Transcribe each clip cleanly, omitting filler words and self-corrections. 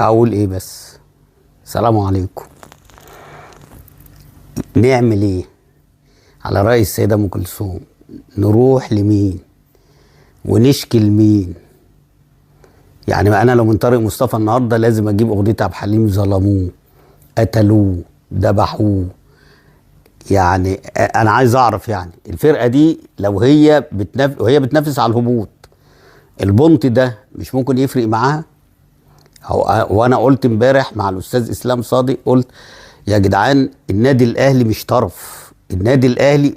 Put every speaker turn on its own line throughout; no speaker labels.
اقول ايه بس. السلام عليكم. نعمل ايه على رأي السيدة ام كلثوم؟ نروح لمين ونشكي لمين؟ يعني انا لو من طارق مصطفى النهارده لازم اجيب اغنيه عبد الحليم ظلموه، قتلوه، ذبحوه. يعني انا عايز اعرف يعني الفرقه دي لو هي بتنافس على الهبوط، البونت ده مش ممكن يفرق معاها؟ وانا قلت امبارح مع الاستاذ اسلام صادق، قلت يا جدعان النادي الاهلي مش طرف. النادي الاهلي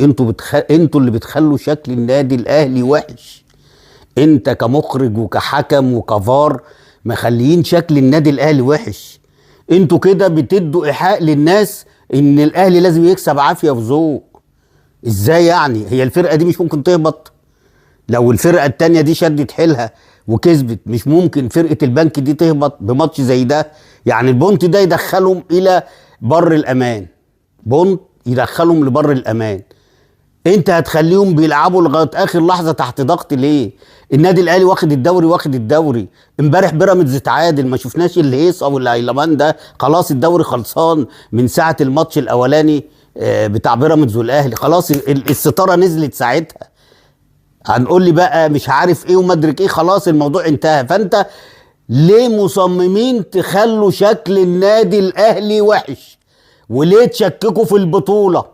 انتوا اللي بتخلوا شكل النادي الاهلي وحش. انت كمخرج وكحكم وكفار مخليين شكل النادي الاهلي وحش. انتوا كده بتدوا ايحاء للناس ان الاهلي لازم يكسب عافيه وذوق. ازاي يعني؟ هي الفرقه دي مش ممكن تهبط؟ لو الفرقه التانيه دي شدت حيلها وكسبت، مش ممكن فرقه البنك دي تهبط بماتش زي ده؟ يعني البونت ده يدخلهم الى بر الامان، بونت يدخلهم لبر الامان. انت هتخليهم بيلعبوا لغايه اخر لحظه تحت ضغط ليه؟ النادي الاهلي واخد الدوري امبارح بيراميدز اتعادل، ما شفناش الهيصه والهيلمان ده. خلاص الدوري خلصان من ساعه الماتش الاولاني بتاع بيراميدز والاهلي. خلاص الستاره نزلت ساعتها. هنقول لي بقى مش عارف ايه ومدرك ايه، خلاص الموضوع انتهى. فانت ليه مصممين تخلوا شكل النادي الاهلي وحش؟ وليه تشككوا في البطوله؟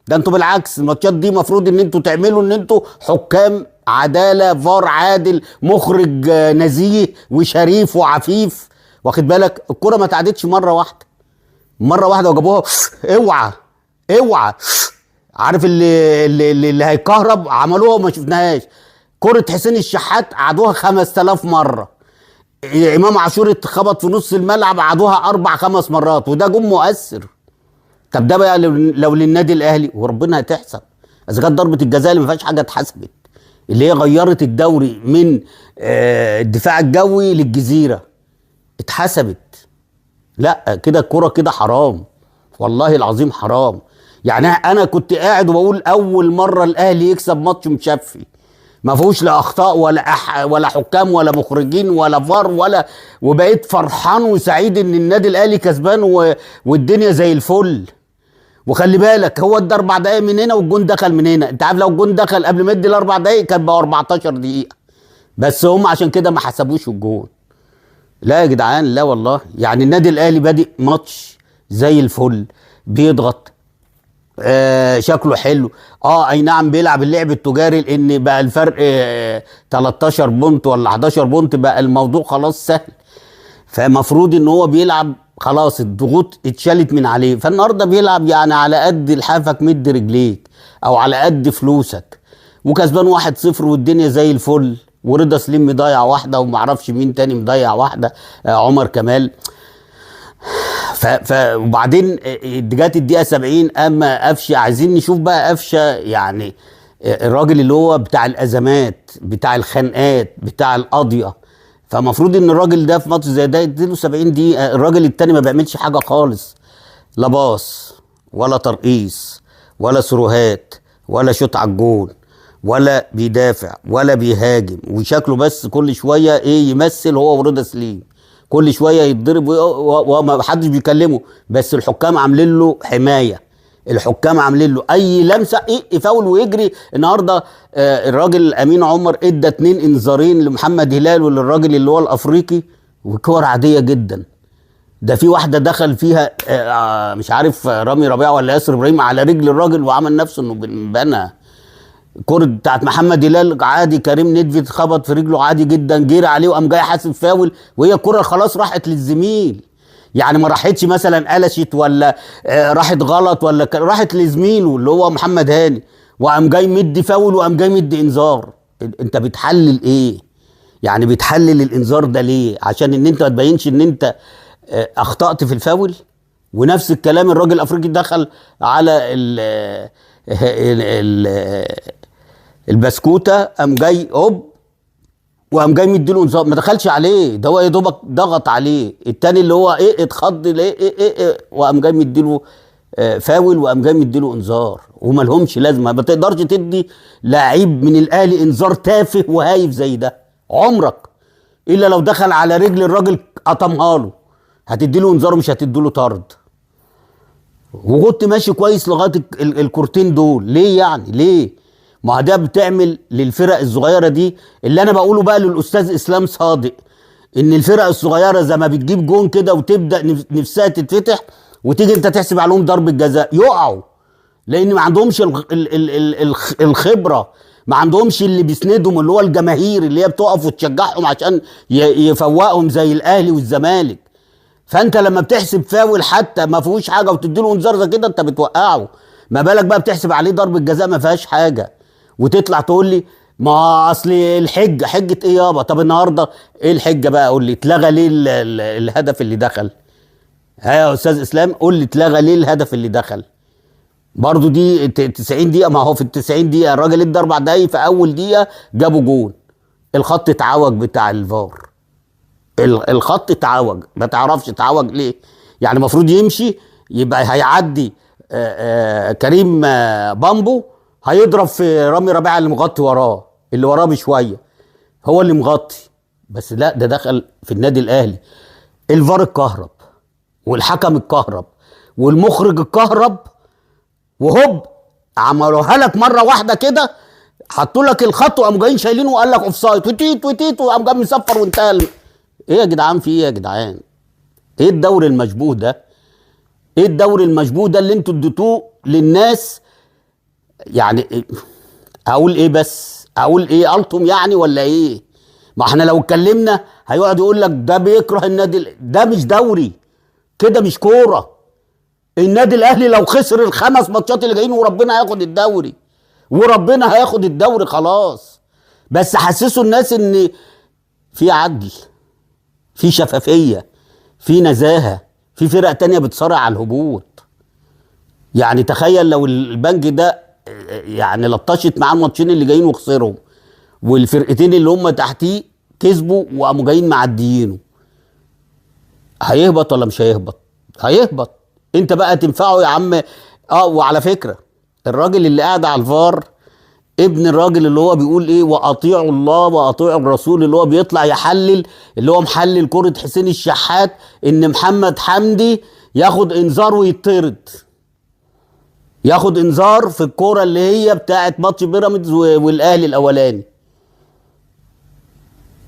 ده انتوا بالعكس الماتشات دي مفروض ان انتوا تعملوا ان انتوا حكام عداله، فار عادل، مخرج نزيه وشريف وعفيف. واخد بالك؟ الكره ما تعدتش مره واحده وجابوها. اوعى عارف اللي هيكهرب عملوها وما شفناهاش. كره حسين الشحات عادوها 5000 مره. امام عاشور اتخبط في نص الملعب عادوها 4-5 مرات، وده جون مؤثر. طب ده بقى لو للنادي الاهلي وربنا هتحسب. اذا كانت ضربه الجزاء اللي ما فيهاش حاجه اتحسبت، اللي هي غيرت الدوري من الدفاع الجوي للجزيره، اتحسبت. لا كده الكوره كده حرام، والله العظيم حرام. يعني انا كنت قاعد وبقول اول مره الاهلي يكسب ماتش مشفي ما فيهوش لا اخطاء ولا حكام ولا مخرجين ولا فار وبقيت فرحان وسعيد ان النادي الاهلي كسبان والدنيا زي الفل. وخلي بالك هو ادى 4 دقايق من هنا والجون دخل من هنا. انت عارف لو الجون دخل قبل ما يدي ال4 دقايق كان بقى 14 دقيقه، بس هم عشان كده ما حسبوش الجون. لا يا جدعان، لا والله. يعني النادي الاهلي بادئ ماتش زي الفل، بيضغط، شكله حلو. اي نعم بيلعب اللعب التجاري، لان بقى الفرق 13 بونت ولا 11 بونت، بقى الموضوع خلاص سهل. فمفروض ان هو بيلعب خلاص، الضغوط اتشالت من عليه. فالنهارده بيلعب يعني على قد لحافك مد رجليك او على قد فلوسك، وكسبان 1-0 والدنيا زي الفل. ورضا سليم مضيع واحده ومعرفش مين تاني مضيع واحده، عمر كمال. وبعدين جت الدقيقه 70 اما قفشه. عايزين نشوف بقى قفشه، يعني الراجل اللي هو بتاع الازمات، بتاع الخناقات، بتاع القضيه. فمفروض ان الراجل ده في ماتش زي ده يديله 70 دقيقه. الراجل التاني ما بيعملش حاجه خالص، لا باص ولا ترقيص ولا سروهات ولا شوط على الجون ولا بيدافع ولا بيهاجم، وشكله بس كل شويه يمثل هو ورضا سليم. كل شويه يتضرب وما حدش بيكلمه، بس الحكام عاملين له حمايه. الحكام عاملين له اي لمسه يفاول ويجري. النهارده الراجل امين عمر ادى 2 انذارين لمحمد هلال وللراجل اللي هو الافريقي، وكور عاديه جدا. ده في واحده دخل فيها مش عارف رامي ربيعه ولا ياسر ابراهيم على رجل الراجل وعمل نفسه انه بنى. الكوره بتاعت محمد هلال عادي، كريم ندفي اتخبط في رجله عادي جدا، جري عليه وقام جاي حاسب فاول، وهي الكوره خلاص راحت للزميل. يعني ما راحتش مثلا قلشت ولا راحت غلط، ولا راحت لزميله اللي هو محمد هاني، وقام جاي مدي فاول وقام جاي مدي انذار. انت بتحلل ايه؟ يعني بتحلل الانذار ده ليه؟ عشان ان انت ما تبينش ان انت اخطأت في الفاول؟ ونفس الكلام الراجل الافريقي دخل على البسكوته، قام جاي وقام جاي مديله انذار. ما دخلش عليه، ده هو يا دوبك ضغط عليه. التاني اللي هو اتخض وقام جاي مديله فاول وقام جاي مديله انذار. وما لهمش لازمه. ما تقدرش تدي لعيب من الاهلي انذار تافه وهايف زي ده عمرك، الا لو دخل على رجل الراجل قطمها له. هتدي له انذار ومش هتدي له طرد. وكنت ماشي كويس لغايه الكورتين دول. ليه يعني؟ ليه؟ ما ده بتعمل للفرق الصغيره دي اللي انا بقوله بقى للاستاذ اسلام صادق، ان الفرق الصغيره زي ما بتجيب جون كده وتبدا نفسها تتفتح، وتيجي انت تحسب عليهم ضربه جزاء يقعوا، لان ما عندهمش الخبره، ما عندهمش اللي بيسندهم اللي هو الجماهير اللي هي بتقف وتشجعهم عشان يفوقهم زي الاهلي والزمالك. فانت لما بتحسب فاول حتى ما فيهوش حاجه وتدي له انذار زي كده انت بتوقعه، ما بالك بقى بتحسب عليه ضربه جزاء ما فيهاش حاجه وتطلع تقول لي ما اصل حجه ايه يابا؟ طب النهارده ايه الحجه بقى؟ قول لي اتلغى ليه الهدف اللي دخل؟ ها يا استاذ اسلام قول لي اتلغى ليه الهدف اللي دخل؟ برضو دي 90 دقيقه، ما هو في ال 90 دقيقه الراجل ادى 4 دقايق، في اول دقيقه جابوا جون، الخط اتعوج بتاع الفار، الخط اتعوج، ما تعرفش اتعوج ليه؟ يعني المفروض يمشي يبقى هيعدي كريم بامبو، هيضرب في رامي ربيعه اللي مغطي وراه، اللي وراه بشويه هو اللي مغطي، بس لا ده دخل في النادي الاهلي. الفار اتكهرب والحكم اتكهرب والمخرج اتكهرب، وهوب عملوها لك مره واحده كده، حطوا لك الخط وقاموا جايين شايلينه وقال لك اوف سايد وتيت وقام جاي مصفر وانتهى. ايه يا جدعان؟ في ايه يا جدعان؟ ايه الدوري المشبوه ده؟ ايه الدوري المشبوه ده اللي انتوا اديتوه للناس؟ يعني اقول ايه بس؟ اقول ايه؟ قلتم يعني ولا ايه؟ ما احنا لو اتكلمنا هيقعد يقول لك ده بيكره النادي، ده مش دوري كده، مش كوره. النادي الاهلي لو خسر ال5 ماتشات اللي جايين وربنا هياخد الدوري، وربنا هياخد الدوري خلاص. بس حسسوا الناس ان في عدل، في شفافيه، في نزاهه، في فرق تانية بتصارع على الهبوط. يعني تخيل لو البنك ده يعني لطشت معاه الماتشين اللي جايين وخسرهم، والفرقتين اللي هم تحتيه كسبوا وقاموا جايين معديينه، هيهبط ولا مش هيهبط؟ هيهبط. انت بقى تنفعه يا عم. وعلى فكره الراجل اللي قاعد على الفار ابن الراجل اللي هو بيقول ايه واطيعوا الله واطيعوا الرسول، اللي هو بيطلع يحلل، اللي هو محلل كرة حسين الشحات ان محمد حمدي ياخد انذار ويطرد، ياخد انذار في الكرة اللي هي بتاعت ماتش بيراميدز والاهلي الاولاني،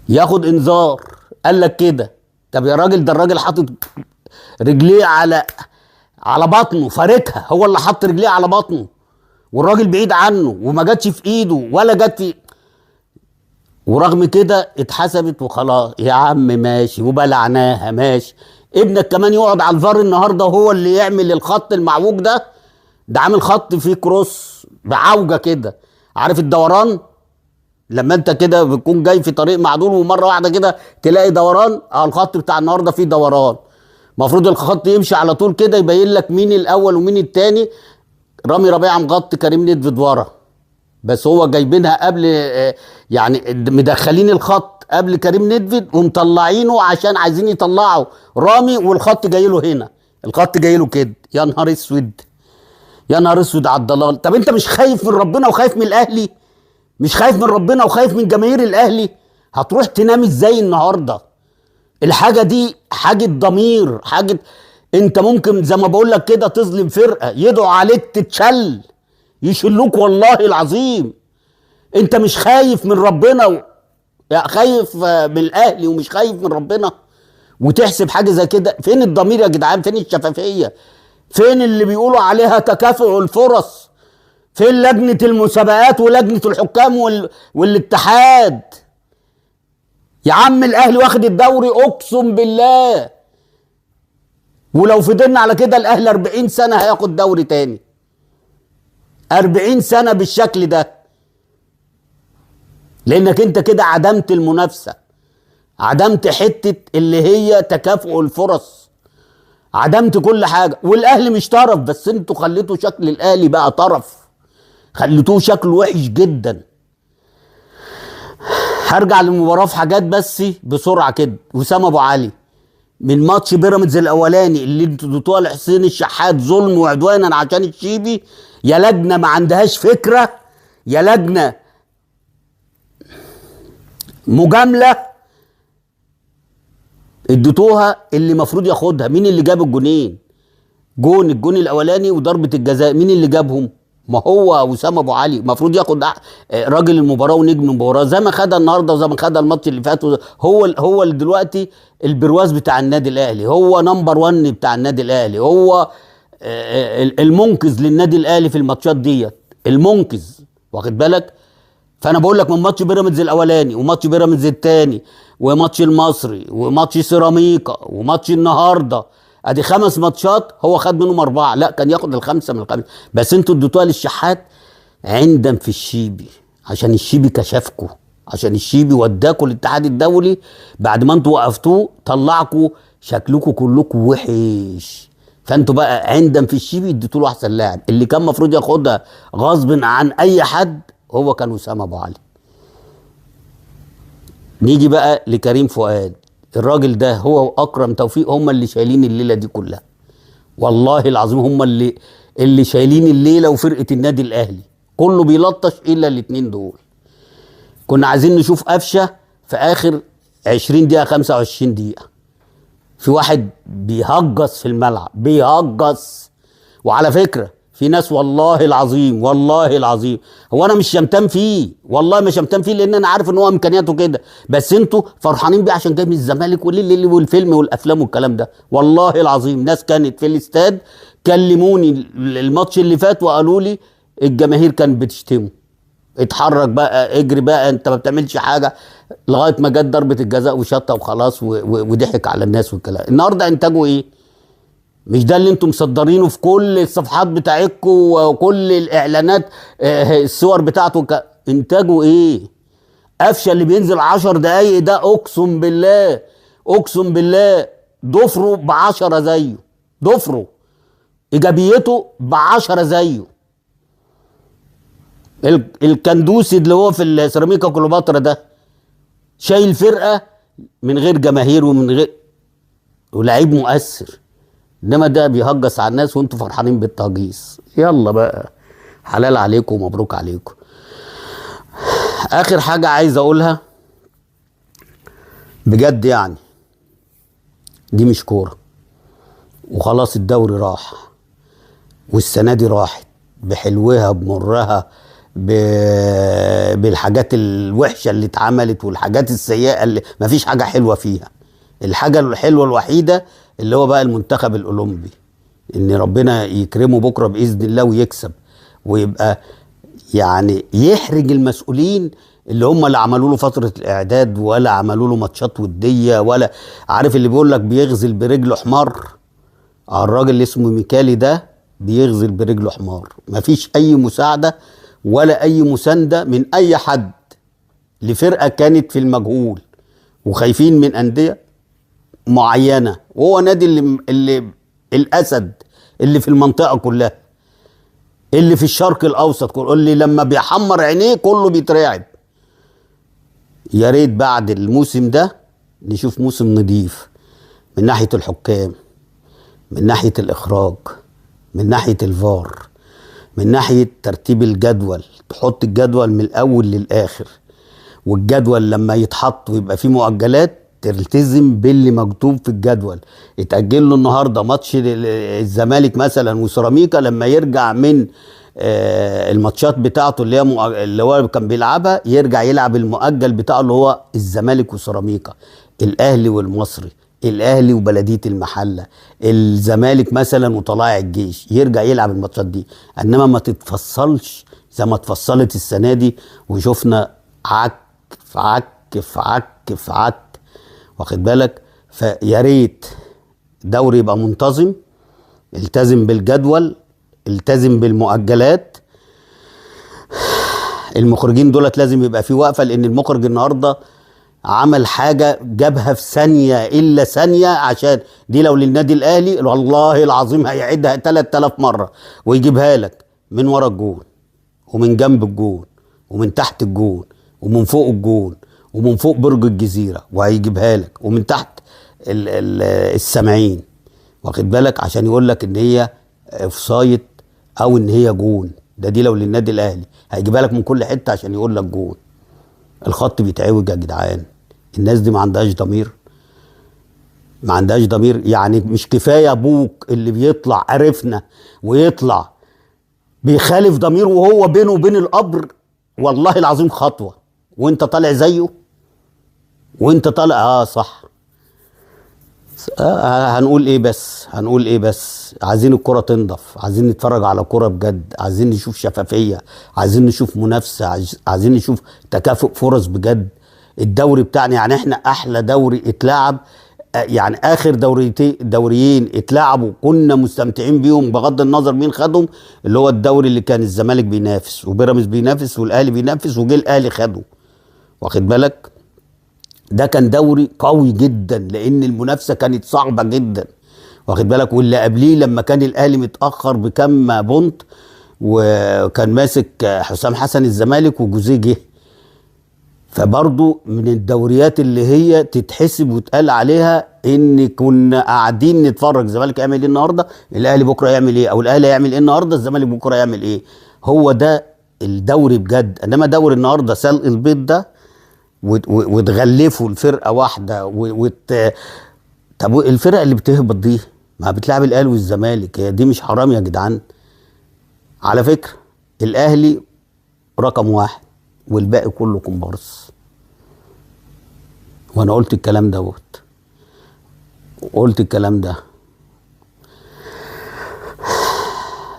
ياخد انذار. قال لك كده. طب يا راجل ده الراجل حاطط رجليه على بطنه، فاركها، هو اللي حط رجليه على بطنه والراجل بعيد عنه وما جاتش في ايده ولا جت في، ورغم كده اتحسبت وخلاص. يا عم ماشي وبلعناها ماشي. ابنك كمان يقعد على الفار النهارده وهو اللي يعمل الخط المعوج ده عامل خط فيه كروس بعوجه كده، عارف الدوران؟ لما انت كده بتكون جاي في طريق معدول ومره واحده كده تلاقي دوران، الخط بتاع النهارده فيه دوران. المفروض الخط يمشي على طول كده يبين لك مين الاول ومين التاني. رامي ربيعه مغطي كريم ندفد ورا، بس هو جايبينها قبل، يعني مدخلين الخط قبل كريم ندفد ومطلعينه عشان عايزين يطلعوا رامي، والخط جاي له هنا، الخط جاي له كده. يا نهار اسود، يا نهار اسود على الضلال. طب انت مش خايف من ربنا وخايف من الاهلي؟ مش خايف من ربنا وخايف من جماهير الاهلي؟ هتروح تنام ازاي النهارده؟ الحاجه دي حاجه ضمير، حاجه انت ممكن زي ما بقول لك كده تظلم فرقه يدعوا عليك تتشل، يشلوك والله العظيم. انت مش خايف من ربنا خايف من الاهلي ومش خايف من ربنا وتحسب حاجه زي كده؟ فين الضمير يا جدعان؟ فين الشفافيه؟ فين اللي بيقولوا عليها تكافؤ الفرص؟ فين لجنه المسابقات ولجنه الحكام والاتحاد؟ يا عم الاهلي واخد الدوري اقسم بالله، ولو فضلنا على كده الاهلي 40 سنه هياخد دوري تاني، 40 سنه بالشكل ده، لانك انت كده عدمت المنافسه، عدمت حته اللي هي تكافؤ الفرص، عدمت كل حاجه. والاهلي مش طرف، بس انتوا خليتوا شكل الاهلي بقى طرف، خليتوه شكله وحش جدا. هرجع للمباراه في حاجات بس بسرعه كده. وسام ابو علي من ماتش بيراميدز الاولاني اللي انتوا اديتوها لحسين الشحات ظلم وعدوانا عشان الشيبي، يا لجنه ما عندهاش فكره، يا لجنه مجامله. اديتوها اللي المفروض ياخدها. مين اللي جاب الجونين؟ الجون الاولاني وضربه الجزاء، مين اللي جابهم؟ ما هو وسام ابو علي المفروض ياخد راجل المباراه ونجم المباراه زي ما خدها النهارده وزي ما خدها الماتش اللي فات. هو اللي دلوقتي البرواز بتاع النادي الاهلي، هو نمبر 1 بتاع النادي الاهلي، هو المنقذ للنادي الاهلي في الماتشات ديت، المنقذ، واخد بالك؟ فانا بقول لك من ماتش بيراميدز الاولاني وماتش بيراميدز الثاني وماتش المصري وماتش سيراميكا وماتش النهارده، ادي 5 ماتشات هو خد منهم 4. لا كان ياخد ال5 من ال5، بس انتوا اديتوها للشحات عندا في الشيبي، عشان الشيبي كشفكوا، عشان الشيبي وداكوا الاتحاد الدولي بعد ما انتوا وقفتوه، طلعكوا شكلكوا كلكوا وحش. فانتوا بقى عندا في الشيبي اديتوا له احسن لاعب. اللي كان المفروض ياخدها غصب عن اي حد هو كان وسام ابو علي. نيجي بقى لكريم فؤاد، الراجل ده هو واكرم توفيق هم اللي شايلين الليله دي كلها، والله العظيم هم اللي شايلين الليله، وفرقه النادي الاهلي كله بيلطش الا الاثنين دول. كنا عايزين نشوف قفشه في اخر 20 دقيقه 25 دقيقه، في واحد بيهجص في الملعب، بيهجص. وعلى فكره في ناس والله العظيم هو انا مش شمتان فيه، والله ما شمتان فيه، لان انا عارف ان هو امكانياته كده، بس انتوا فرحانين بيه عشان جاي من الزمالك والفيلم والافلام والكلام ده. والله العظيم ناس كانت في الاستاد كلموني الماتش اللي فات وقالوا لي الجماهير كانت بتشتمه، اتحرك بقى، اجري بقى، انت ما بتعملش حاجه، لغايه ما جت ضربه الجزاء وشطه وخلاص وضحك على الناس والكلام. النهارده انتاجه ايه؟ مش ده اللي انتم مصدرينه في كل الصفحات بتاعتكم وكل الاعلانات، الصور بتاعته انتاجه ايه؟ قفشه اللي بينزل 10 دقايق ده اقسم بالله ضفره ب10 زيه، ضفره ايجابيته ب10 زيه. الكندوسي اللي هو في السيراميكا كليوباترا ده شايل فرقه من غير جماهير ومن غير، ولاعيب مؤثر، انما ده بيهجص على الناس وانتوا فرحانين بالتهجيص. يلا بقى حلال عليكم ومبروك عليكم. اخر حاجه عايز اقولها بجد، يعني دي مش كوره وخلاص، الدوري راح والسنه دي راحت بحلوها بمرها بالحاجات الوحشه اللي اتعملت والحاجات السيئه اللي مفيش حاجه حلوه فيها. الحاجه الحلوه الوحيده اللي هو بقى المنتخب الاولمبي، ان ربنا يكرمه بكره باذن الله ويكسب ويبقى يعني يحرج المسؤولين اللي هم اللي عملوا له فتره الاعداد ولا عملوا له ماتشات وديه، ولا عارف اللي بيقول لك بيغزل برجله حمار. الراجل اللي اسمه ميكالي ده بيغزل برجله حمار، مفيش اي مساعده ولا اي مسانده من اي حد لفرقه كانت في المجهول وخايفين من انديه معينه، وهو نادي اللي الاسد اللي في المنطقه كلها، اللي في الشرق الاوسط كله، اللي لما بيحمر عينيه كله بيترعب. يا ريت بعد الموسم ده نشوف موسم نظيف من ناحيه الحكام، من ناحيه الاخراج، من ناحيه الفار، من ناحيه ترتيب الجدول، تحط الجدول من الاول للاخر، والجدول لما يتحط ويبقى فيه مؤجلات تلتزم باللي مكتوب في الجدول. يتأجل له النهارده ماتش الزمالك مثلا وسيراميكا، لما يرجع من الماتشات بتاعته اللي هو كان بيلعبها، يرجع يلعب المؤجل بتاعه اللي هو الزمالك وسيراميكا، الاهلي والمصري، الاهلي وبلديه المحله، الزمالك مثلا وطلائع الجيش، يرجع يلعب الماتشات دي. انما ما تتفصلش زي ما اتفصلت السنه دي وشفنا عك في عك في عك في عك، واخد بالك؟ فيا ريت دوري يبقى منتظم، التزم بالجدول، التزم بالمؤجلات. المخرجين دولت لازم يبقى في وقفه، لان المخرج النهارده عمل حاجه جابها في ثانيه الا ثانيه، عشان دي لو للنادي الاهلي والله العظيم هيعيدها 3000 مره ويجيبها لك من ورا الجون ومن جنب الجون ومن تحت الجون ومن فوق الجون ومن فوق برج الجزيره، وهيجيبها لك ومن تحت السامعين، واخد بالك؟ عشان يقول لك ان هي اوفسايد او ان هي جون. دي لو للنادي الاهلي هيجيبها لك من كل حته عشان يقول لك جون. الخط بيتعوج يا جدعان، الناس دي ما عندهاش ضمير. ما عندهاش ضمير. يعني مش كفايه ابوك اللي بيطلع عرفنا ويطلع بيخالف ضميره وهو بينه وبين القبر والله العظيم خطوه، وانت طالع زيه، وانت طالع صح. هنقول ايه بس، هنقول ايه بس؟ عايزين الكرة تنضف، عايزين نتفرج على كرة بجد، عايزين نشوف شفافية، عايزين نشوف منافسة، عايزين نشوف تكافؤ فرص بجد. الدوري بتاعنا يعني احنا احلى دوري اتلعب، يعني اخر دوريين اتلعبوا كنا مستمتعين بيهم بغض النظر مين خدهم، اللي هو الدوري اللي كان الزمالك بينافس وبيراميدز بينافس والاهلي بينافس وجه الاهلي خده، واخد بالك؟ ده كان دوري قوي جدا لان المنافسه كانت صعبه جدا، واخد بالك؟ واللي قبليه لما كان الاهلي متاخر بكم بونت وكان ماسك حسام حسن الزمالك وجوزيه جه، فبرضو من الدوريات اللي هي تتحسب وتقال عليها ان كنا قاعدين نتفرج الزمالك يعمل ايه النهارده، الاهلي بكره يعمل ايه، او الاهلي يعمل ايه النهارده الزمالك بكره يعمل ايه. هو ده الدوري بجد. انما دوري النهارده سلق البيض ده وتغلفوا الفرقه واحده طب الفرقه اللي بتهبط دي ما بتلعب الاهلي والزمالك، هي دي مش حرام يا جدعان؟ على فكره الاهلي رقم 1 والباقي كله كومبارس، وانا قلت الكلام دوت، قلت الكلام ده.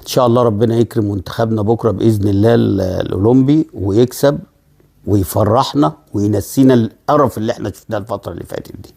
ان شاء الله ربنا يكرم منتخبنا بكره باذن الله الاولمبي ويكسب ويفرحنا وينسينا القرف اللي احنا شفناه الفتره اللي فاتت دي.